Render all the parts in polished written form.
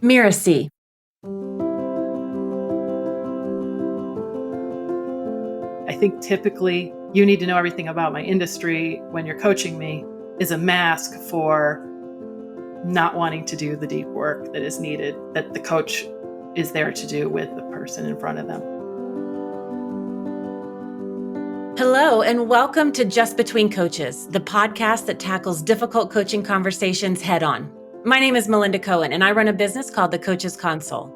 Mirasee. I think typically you need to know everything about my industry when you're coaching me is a mask for not wanting to do the deep work that is needed, that the coach is there to do with the person in front of them. Hello, and welcome to Just Between Coaches, the podcast that tackles difficult coaching conversations head on. My name is Melinda Cohen, and I run a business called the Coaches Console.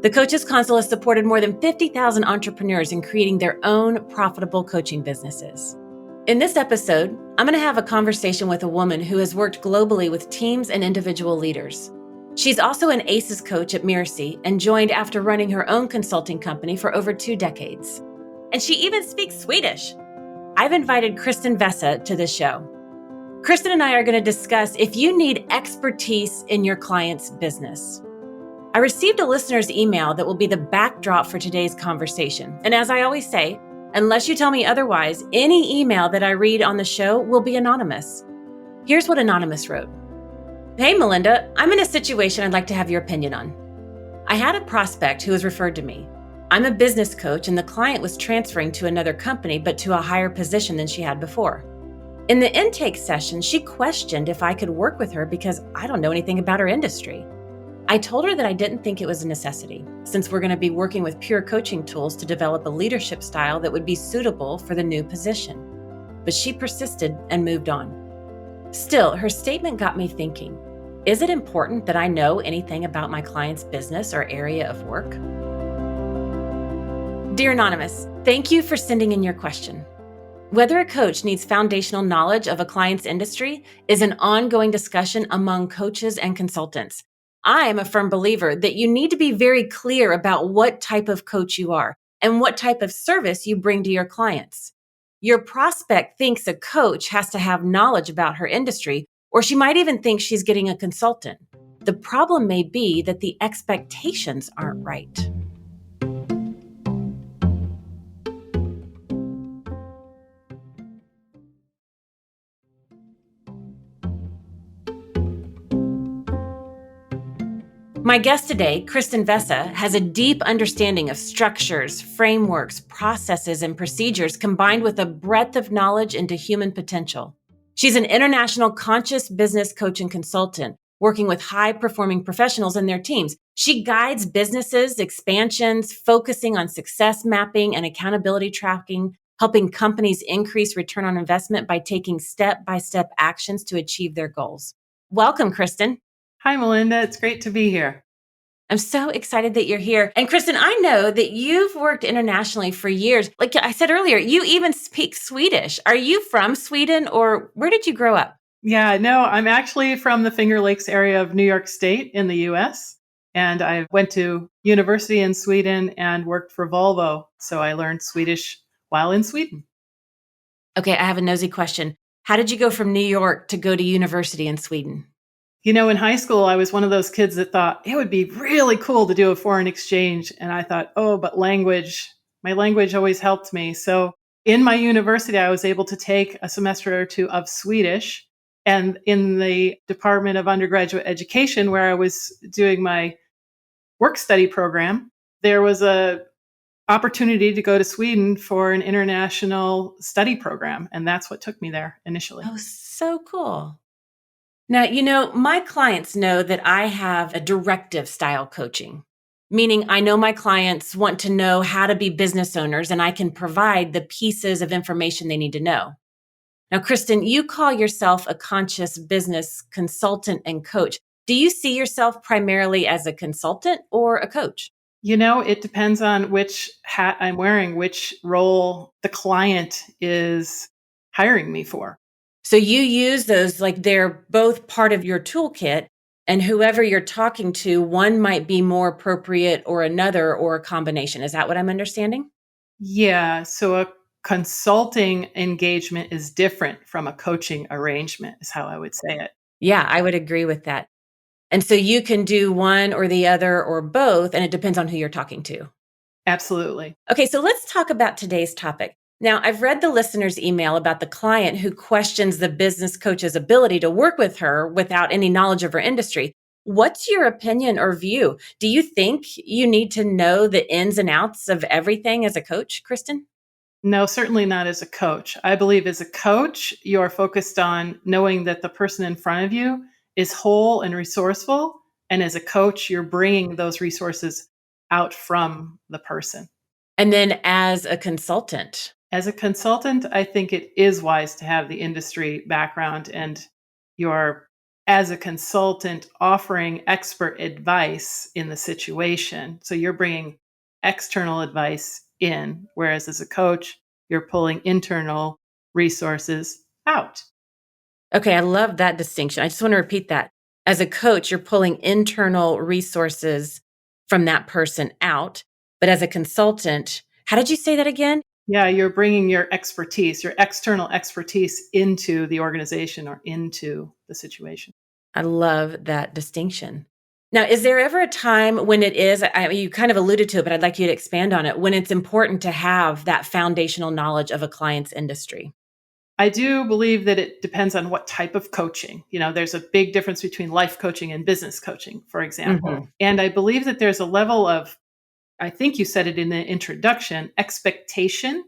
The Coaches Console has supported more than 50,000 entrepreneurs in creating their own profitable coaching businesses. In this episode, I'm going to have a conversation with a woman who has worked globally with teams and individual leaders. She's also an ACES coach at Mirasee and joined after running her own consulting company for over 2 decades. And she even speaks Swedish. I've invited Kristin Vesa to this show. Kristen and I are going to discuss if you need expertise in your client's business. I received a listener's email that will be the backdrop for today's conversation. And as I always say, unless you tell me otherwise, any email that I read on the show will be anonymous. Here's what Anonymous wrote. Hey, Melinda, I'm in a situation I'd like to have your opinion on. I had a prospect who was referred to me. I'm a business coach, and the client was transferring to another company, but to a higher position than she had before. In the intake session, she questioned if I could work with her because I don't know anything about her industry. I told her that I didn't think it was a necessity, since we're going to be working with pure coaching tools to develop a leadership style that would be suitable for the new position. But she persisted and moved on. Still, her statement got me thinking, is it important that I know anything about my client's business or area of work? Dear Anonymous, thank you for sending in your question. Whether a coach needs foundational knowledge of a client's industry is an ongoing discussion among coaches and consultants. I am a firm believer that you need to be very clear about what type of coach you are and what type of service you bring to your clients. Your prospect thinks a coach has to have knowledge about her industry, or she might even think she's getting a consultant. The problem may be that the expectations aren't right. My guest today, Kristin Vesa, has a deep understanding of structures, frameworks, processes, and procedures combined with a breadth of knowledge into human potential. She's an international conscious business coach and consultant, working with high-performing professionals and their teams. She guides businesses, expansions, focusing on success mapping and accountability tracking, helping companies increase return on investment by taking step-by-step actions to achieve their goals. Welcome, Kristen. Hi, Melinda. It's great to be here. I'm so excited that you're here. And Kristen, I know that you've worked internationally for years. Like I said earlier, you even speak Swedish. Are you from Sweden, or where did you grow up? Yeah, no, I'm actually from the Finger Lakes area of New York State in the US. And I went to university in Sweden and worked for Volvo. So I learned Swedish while in Sweden. Okay, I have a nosy question. How did you go from New York to go to university in Sweden? You know, in high school, I was one of those kids that thought it would be really cool to do a foreign exchange. And I thought, but my language always helped me. So in my university, I was able to take a semester or 2 of Swedish. And in the Department of Undergraduate Education, where I was doing my work study program, there was a opportunity to go to Sweden for an international study program. And that's what took me there initially. Oh, so cool. Now, my clients know that I have a directive style coaching, meaning I know my clients want to know how to be business owners, and I can provide the pieces of information they need to know. Now, Kristen, you call yourself a conscious business consultant and coach. Do you see yourself primarily as a consultant or a coach? You know, it depends on which hat I'm wearing, which role the client is hiring me for. So you use those like they're both part of your toolkit, and whoever you're talking to, one might be more appropriate or another, or a combination. Is that what I'm understanding? Yeah. So a consulting engagement is different from a coaching arrangement, is how I would say it. Yeah, I would agree with that. And so you can do one or the other or both, and it depends on who you're talking to. Absolutely. Okay, so let's talk about today's topic. Now, I've read the listener's email about the client who questions the business coach's ability to work with her without any knowledge of her industry. What's your opinion or view? Do you think you need to know the ins and outs of everything as a coach, Kristen? No, certainly not as a coach. I believe as a coach, you're focused on knowing that the person in front of you is whole and resourceful. And as a coach, you're bringing those resources out from the person. And then as a consultant, As a consultant, I think it is wise to have the industry background, and you're, as a consultant, offering expert advice in the situation. So you're bringing external advice in, whereas as a coach, you're pulling internal resources out. okay, I love that distinction. I just want to repeat that. As a coach, you're pulling internal resources from that person out. But as a consultant, how did you say that again? Yeah, you're bringing your expertise, your external expertise into the organization or into the situation. I love that distinction. Now, is there ever a time when it is, you kind of alluded to it, but I'd like you to expand on it, when it's important to have that foundational knowledge of a client's industry? I do believe that it depends on what type of coaching. There's a big difference between life coaching and business coaching, for example. Mhm. And I believe that there's a level of, I think you said it in the introduction, expectation.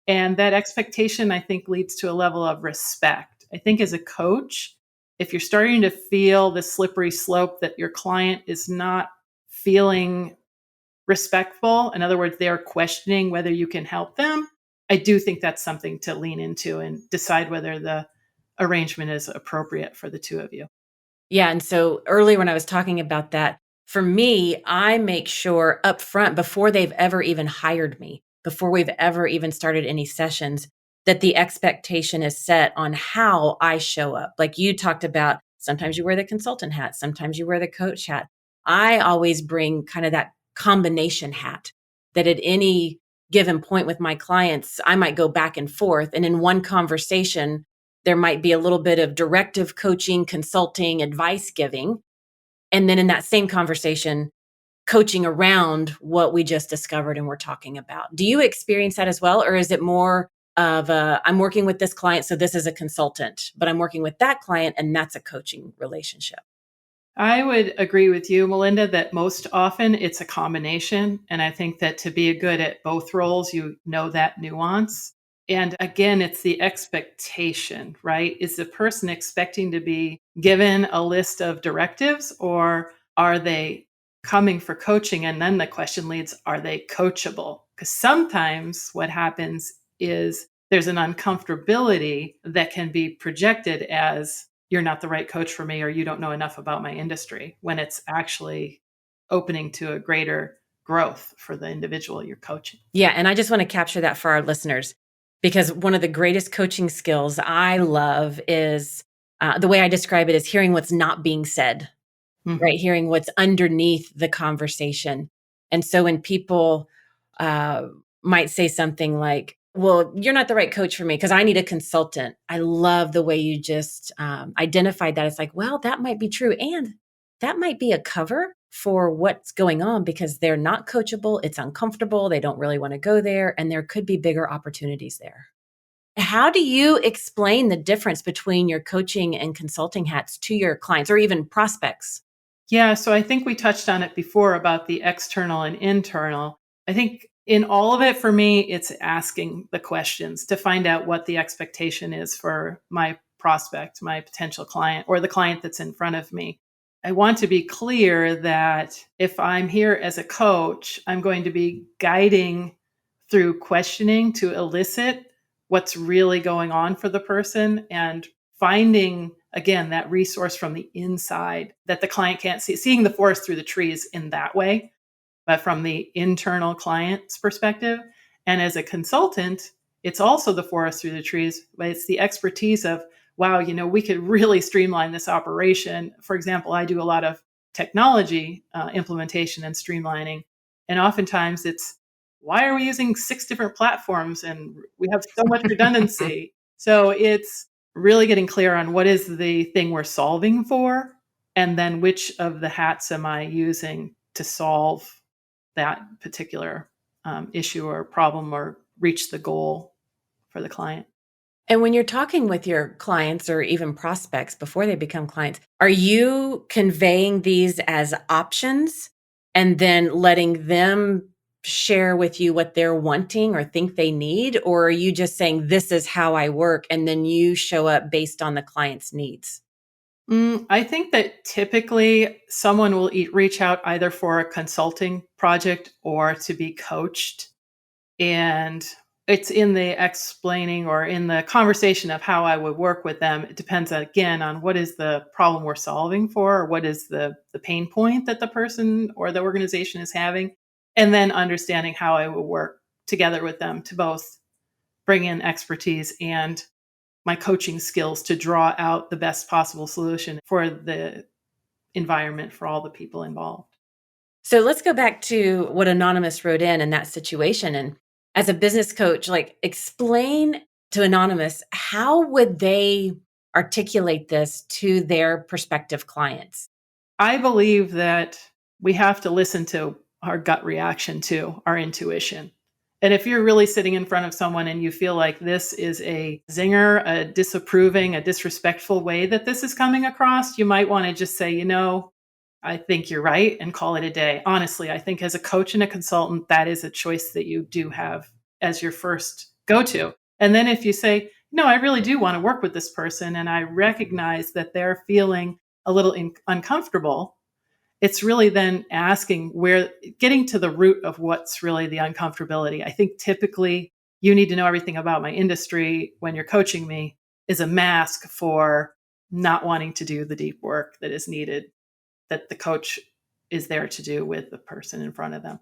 And that expectation, I think, leads to a level of respect. I think as a coach, if you're starting to feel the slippery slope that your client is not feeling respectful, in other words, they're questioning whether you can help them, I do think that's something to lean into and decide whether the arrangement is appropriate for the two of you. Yeah, and so earlier when I was talking about that, for me, I make sure up front before they've ever even hired me, before we've ever even started any sessions, that the expectation is set on how I show up. Like you talked about, sometimes you wear the consultant hat, sometimes you wear the coach hat. I always bring kind of that combination hat that at any given point with my clients, I might go back and forth. And in one conversation, there might be a little bit of directive coaching, consulting, advice giving. And then in that same conversation, coaching around what we just discovered and we're talking about. Do you experience that as well? Or is it more of I'm working with this client, so this is a consultant, but I'm working with that client and that's a coaching relationship? I would agree with you, Melinda, that most often it's a combination. And I think that to be good at both roles, you know that nuance. And again, it's the expectation, right? Is the person expecting to be given a list of directives, or are they coming for coaching? And then the question leads, are they coachable? Because sometimes what happens is there's an uncomfortability that can be projected as you're not the right coach for me, or you don't know enough about my industry, when it's actually opening to a greater growth for the individual you're coaching. Yeah. And I just want to capture that for our listeners because one of the greatest coaching skills I love is the way I describe it is hearing what's not being said, right? Mhm. Hearing what's underneath the conversation. And so when people uh, might say something like, well, you're not the right coach for me because I need a consultant. I love the way you just identified that. It's like, well, that might be true. And that might be a cover for what's going on because they're not coachable. It's uncomfortable. They don't really want to go there. And there could be bigger opportunities there. How do you explain the difference between your coaching and consulting hats to your clients or even prospects? Yeah, so I think we touched on it before about the external and internal. I think in all of it, for me, it's asking the questions to find out what the expectation is for my prospect, my potential client, or the client that's in front of me. I want to be clear that if I'm here as a coach, I'm going to be guiding through questioning to elicit what's really going on for the person, and finding again that resource from the inside that the client can't see, seeing the forest through the trees in that way, but from the internal client's perspective. And as a consultant, it's also the forest through the trees, but it's the expertise of, wow, we could really streamline this operation. For example, I do a lot of technology implementation and streamlining. And oftentimes it's, why are we using 6 different platforms and we have so much redundancy? So it's really getting clear on what is the thing we're solving for, and then which of the hats am I using to solve that particular issue or problem or reach the goal for the client. And when you're talking with your clients or even prospects before they become clients, are you conveying these as options and then letting them share with you what they're wanting or think they need? Or are you just saying, this is how I work, and then you show up based on the client's needs? I think that typically someone will reach out either for a consulting project or to be coached. And it's in the explaining or in the conversation of how I would work with them. It depends again on what is the problem we're solving for, or what is the pain point that the person or the organization is having. And then understanding how I would work together with them to both bring in expertise and my coaching skills to draw out the best possible solution for the environment for all the people involved. So let's go back to what Anonymous wrote in that situation. And as a business coach, like, explain to Anonymous, how would they articulate this to their prospective clients? I believe that we have to listen to our gut reaction to our intuition. And if you're really sitting in front of someone and you feel like this is a zinger, a disapproving, a disrespectful way that this is coming across, you might want to just say, I think you're right, and call it a day. Honestly, I think as a coach and a consultant, that is a choice that you do have as your first go to. And then if you say, no, I really do want to work with this person, and I recognize that they're feeling a little uncomfortable, it's really then getting to the root of what's really the uncomfortability. I think typically you need to know everything about my industry when you're coaching me is a mask for not wanting to do the deep work that is needed, that the coach is there to do with the person in front of them.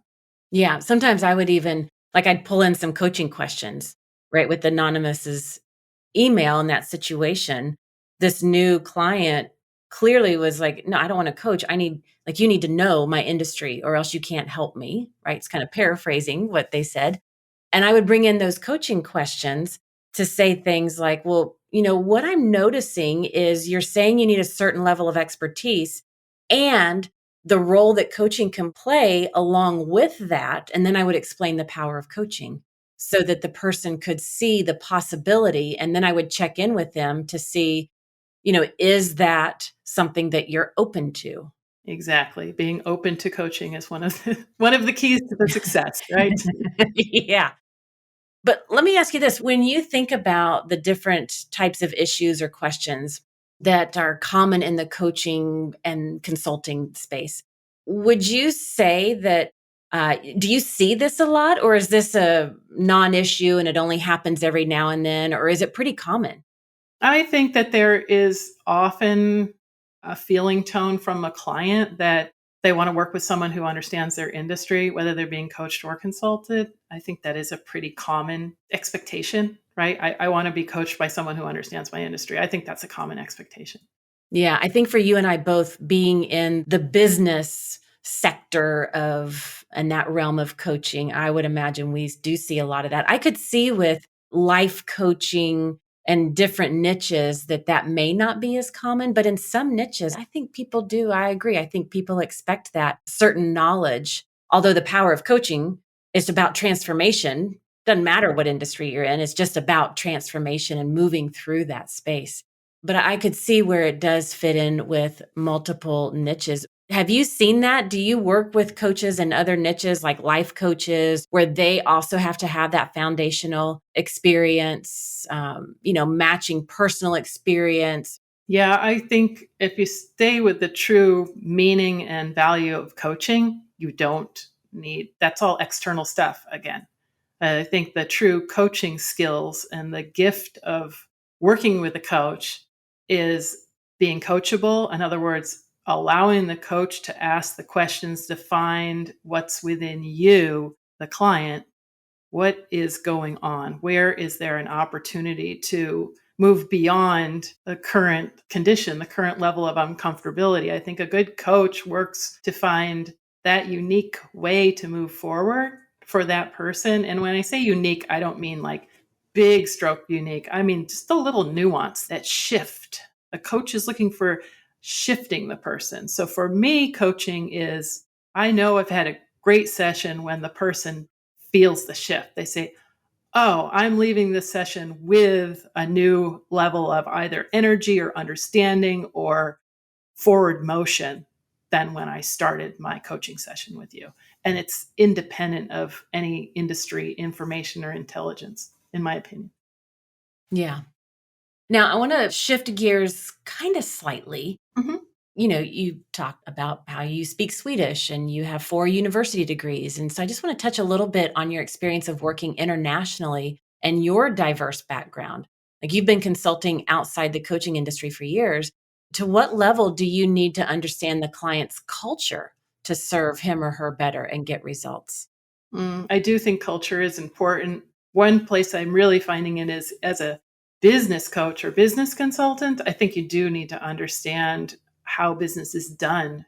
Yeah, sometimes I would even, like, I'd pull in some coaching questions, right, with Anonymous's email in that situation. This new client clearly was like, no, I don't want to coach. You need to know my industry or else you can't help me, right? It's kind of paraphrasing what they said. And I would bring in those coaching questions to say things like, well, what I'm noticing is you're saying you need a certain level of expertise and the role that coaching can play along with that. And then I would explain the power of coaching so that the person could see the possibility. And then I would check in with them to see, is that something that you're open to? Exactly. Being open to coaching is one of the keys to the success, right? Yeah. But let me ask you this. When you think about the different types of issues or questions that are common in the coaching and consulting space, would you say that, do you see this a lot, or is this a non issue and it only happens every now and then, or is it pretty common? I think that there is often a feeling tone from a client that they want to work with someone who understands their industry, whether they're being coached or consulted. I think that is a pretty common expectation, right? I want to be coached by someone who understands my industry. I think that's a common expectation. Yeah, I think for you and I both, being in the business sector of and that realm of coaching, I would imagine we do see a lot of that. I could see with life coaching and different niches that may not be as common, but in some niches, I think people do. I agree. I think people expect that certain knowledge, although the power of coaching is about transformation. Doesn't matter what industry you're in, it's just about transformation and moving through that space. But I could see where it does fit in with multiple niches. Have you seen that? Do you work with coaches and other niches like life coaches where they also have to have that foundational experience, matching personal experience? Yeah, I think if you stay with the true meaning and value of coaching, you don't need that's all external stuff again. I think the true coaching skills and the gift of working with a coach is being coachable. In other words, allowing the coach to ask the questions to find what's within you, the client. What is going on? Where is there an opportunity to move beyond the current condition, the current level of uncomfortability? I think a good coach works to find that unique way to move forward for that person. And when I say unique, I don't mean like big stroke unique. I mean just a little nuance, that shift. A coach is looking for shifting the person. So for me, coaching is, I know I've had a great session when the person feels the shift. They say, oh, I'm leaving this session with a new level of either energy or understanding or forward motion than when I started my coaching session with you. And it's independent of any industry information or intelligence, in my opinion. Yeah. Now, I want to shift gears kind of slightly. Mhm. You talked about how you speak Swedish and you have 4 university degrees. And so I just want to touch a little bit on your experience of working internationally and your diverse background. Like you've been consulting outside the coaching industry for years. To what level do you need to understand the client's culture to serve him or her better and get results? I do think culture is important. One place I'm really finding it is as a business coach or business consultant, I think you do need to understand how business is done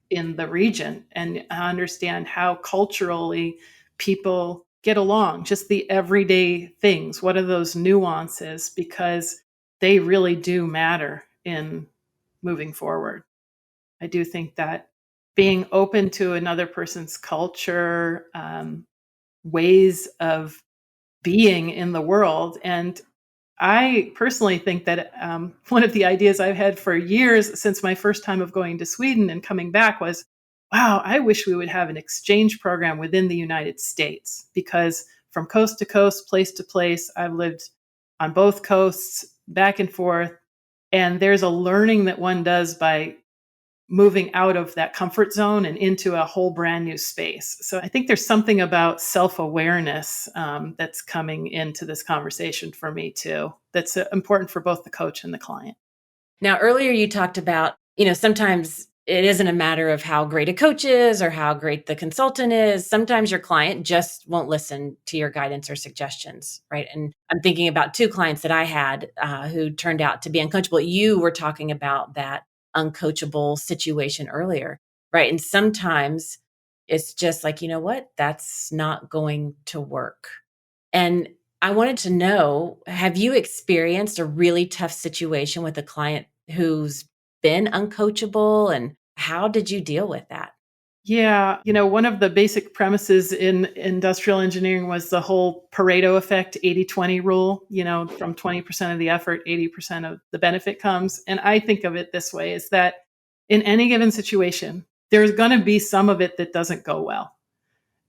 in the region and understand how culturally people get along, just the everyday things. What are those nuances? Because they really do matter in moving forward. I do think that being open to another person's culture, ways of being in the world. And I personally think that one of the ideas I've had for years since my first time of going to Sweden and coming back was, wow, I wish we would have an exchange program within the United States because from coast to coast, place to place, I've lived on both coasts, back and forth. And there's a learning that one does by moving out of that comfort zone and into a whole brand new space. So I think there's something about self-awareness that's coming into this conversation for me too. That's important for both the coach and the client. Now, earlier you talked about, sometimes it isn't a matter of how great a coach is or how great the consultant is. Sometimes your client just won't listen to your guidance or suggestions, right? And I'm thinking about 2 clients that I had who turned out to be uncoachable. You were talking about that uncoachable situation earlier, right? And sometimes it's just like, you know what? That's not going to work. And I wanted to know, have you experienced a really tough situation with a client who's been uncoachable, and how did you deal with that? Yeah, one of the basic premises in industrial engineering was the whole Pareto effect, 80-20 rule, from 20% of the effort, 80% of the benefit comes. And I think of it this way is that in any given situation, there's going to be some of it that doesn't go well.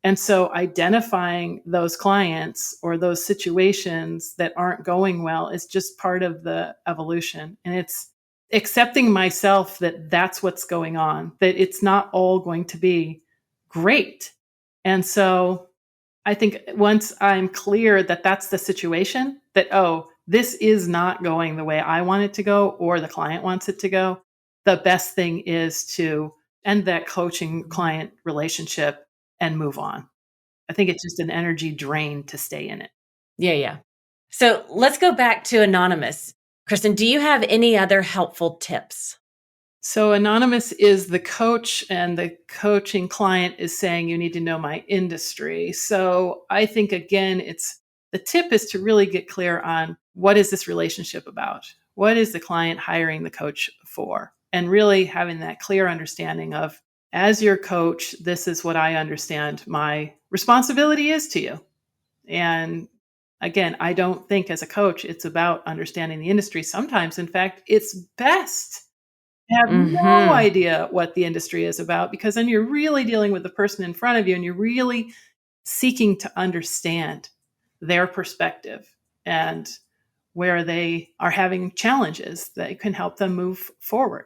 And so identifying those clients or those situations that aren't going well is just part of the evolution. And it's accepting myself that that's what's going on, that it's not all going to be great. And so I think once I'm clear that that's the situation, that, oh, this is not going the way I want it to go or the client wants it to go, the best thing is to end that coaching client relationship and move on. I think it's just an energy drain to stay in it. Yeah, yeah. So let's go back to anonymous. Kristen, do you have any other helpful tips? So anonymous is the coach and the coaching client is saying you need to know my industry. So I think again it's the tip is to really get clear on what is this relationship about? What is the client hiring the coach for? And really having that clear understanding of as your coach, this is what I understand my responsibility is to you. And again, I don't think as a coach it's about understanding the industry. Sometimes, in fact, it's best to have no Mhm. idea what the industry is about because then you're really dealing with the person in front of you and you're really seeking to understand their perspective and where they are having challenges that can help them move forward.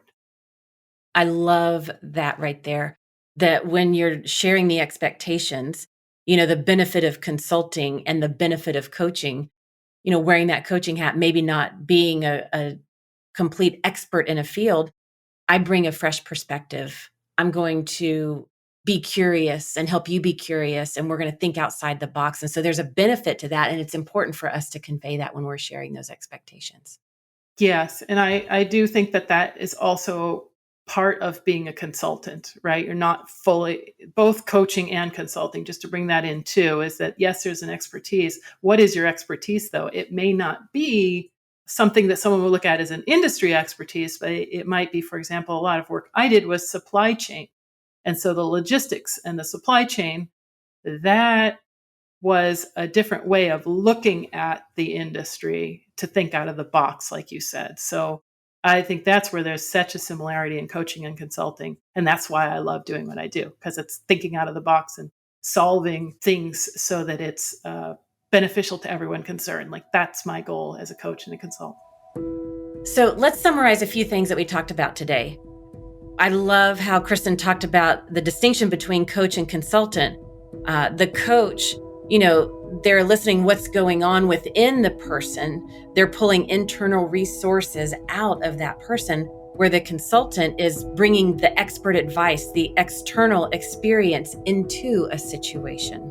I love that right there. That when you're sharing the expectations, the benefit of consulting and the benefit of coaching, wearing that coaching hat, maybe not being a complete expert in a field, I bring a fresh perspective. I'm going to be curious and help you be curious, and we're going to think outside the box. And so there's a benefit to that. And it's important for us to convey that when we're sharing those expectations. Yes, and I do think that that is also part of being a consultant, right? You're not fully both coaching and consulting, just to bring that in too, is that yes, there's an expertise. What is your expertise though? It may not be something that someone will look at as an industry expertise, but it might be, for example, a lot of work I did was supply chain. And so the logistics and the supply chain, that was a different way of looking at the industry to think out of the box, like you said. So I think that's where there's such a similarity in coaching and consulting. And that's why I love doing what I do, because it's thinking out of the box and solving things so that it's beneficial to everyone concerned. Like that's my goal as a coach and a consultant. So let's summarize a few things that we talked about today. I love how Kristen talked about the distinction between coach and consultant. The coach, they're listening what's going on within the person. They're pulling internal resources out of that person, where the consultant is bringing the expert advice, the external experience into a situation.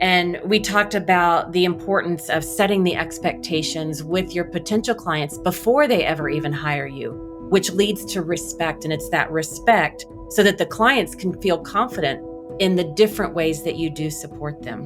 And we talked about the importance of setting the expectations with your potential clients before they ever even hire you, which leads to respect. And it's that respect so that the clients can feel confident in the different ways that you do support them.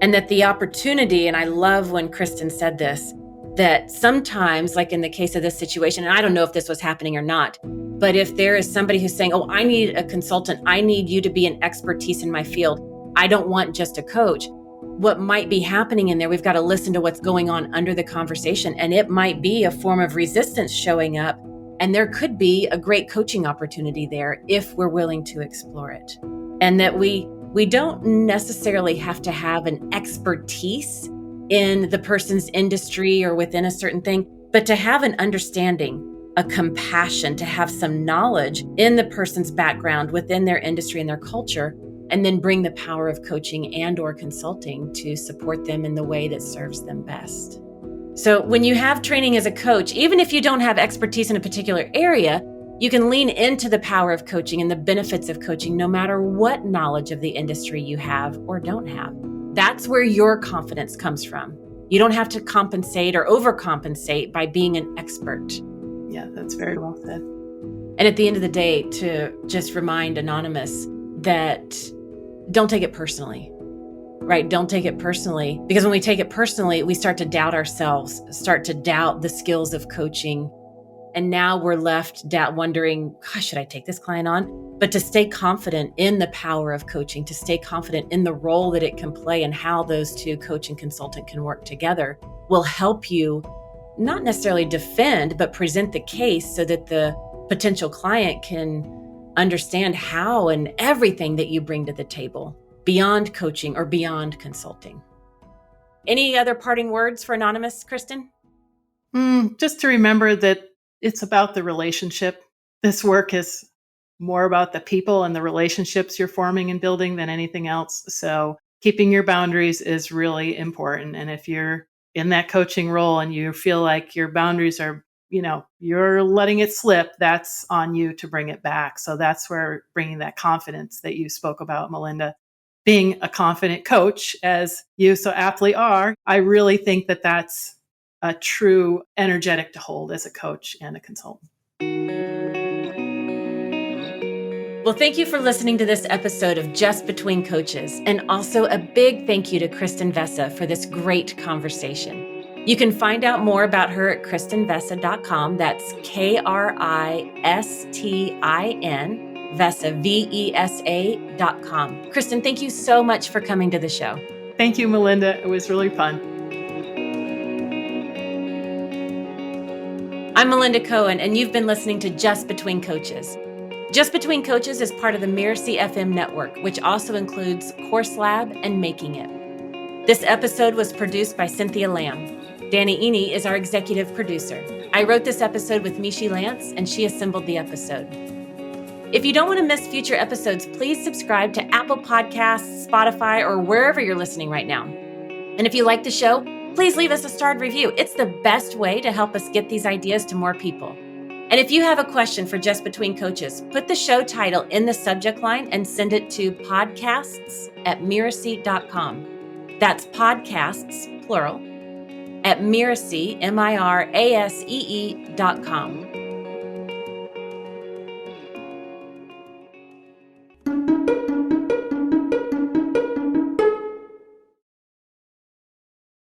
And that the opportunity, and I love when Kristen said this, that sometimes, like in the case of this situation, and I don't know if this was happening or not, but if there is somebody who's saying, oh, I need a consultant, I need you to be an expertise in my field, I don't want just a coach. What might be happening in there, we've got to listen to what's going on under the conversation. And it might be a form of resistance showing up. And there could be a great coaching opportunity there if we're willing to explore it. And that we don't necessarily have to have an expertise in the person's industry or within a certain thing, but to have an understanding, a compassion, to have some knowledge in the person's background within their industry and their culture, and then bring the power of coaching and or consulting to support them in the way that serves them best. So when you have training as a coach, even if you don't have expertise in a particular area, you can lean into the power of coaching and the benefits of coaching, no matter what knowledge of the industry you have or don't have. That's where your confidence comes from. You don't have to compensate or overcompensate by being an expert. Yeah, that's very well said. And at the end of the day, to just remind Anonymous that don't take it personally, right? Don't take it personally, because when we take it personally, we start to doubt ourselves, start to doubt the skills of coaching. And now we're left wondering, gosh, should I take this client on? But to stay confident in the power of coaching, to stay confident in the role that it can play and how those two, coach and consultant, can work together, will help you not necessarily defend, but present the case so that the potential client can understand how and everything that you bring to the table beyond coaching or beyond consulting. Any other parting words for Anonymous, Kristen? Just to remember that it's about the relationship. This work is more about the people and the relationships you're forming and building than anything else. So keeping your boundaries is really important. And if you're in that coaching role and you feel like your boundaries are, you're letting it slip, that's on you to bring it back. So that's where bringing that confidence that you spoke about, Melinda, being a confident coach, as you so aptly are, I really think that that's a true energetic to hold as a coach and a consultant. Well, thank you for listening to this episode of Just Between Coaches, and also a big thank you to Kristin Vesa for this great conversation. You can find out more about her at KristinVesa.com. That's Kristin, Vesa, Vesa.com. Kristen, thank you so much for coming to the show. Thank you, Melinda. It was really fun. I'm Melinda Cohen, and you've been listening to Just Between Coaches. Just Between Coaches is part of the Mirasee FM network, which also includes Course Lab and Making It. This episode was produced by Cynthia Lamb. Danny Eny is our executive producer. I wrote this episode with Mishi Lance, and she assembled the episode. If you don't want to miss future episodes, please subscribe to Apple Podcasts, Spotify, or wherever you're listening right now. And if you like the show, please leave us a starred review. It's the best way to help us get these ideas to more people. And if you have a question for Just Between Coaches, put the show title in the subject line and send it to podcasts@mirasee.com. That's podcasts, plural, at Mirasee, Mirasee.com.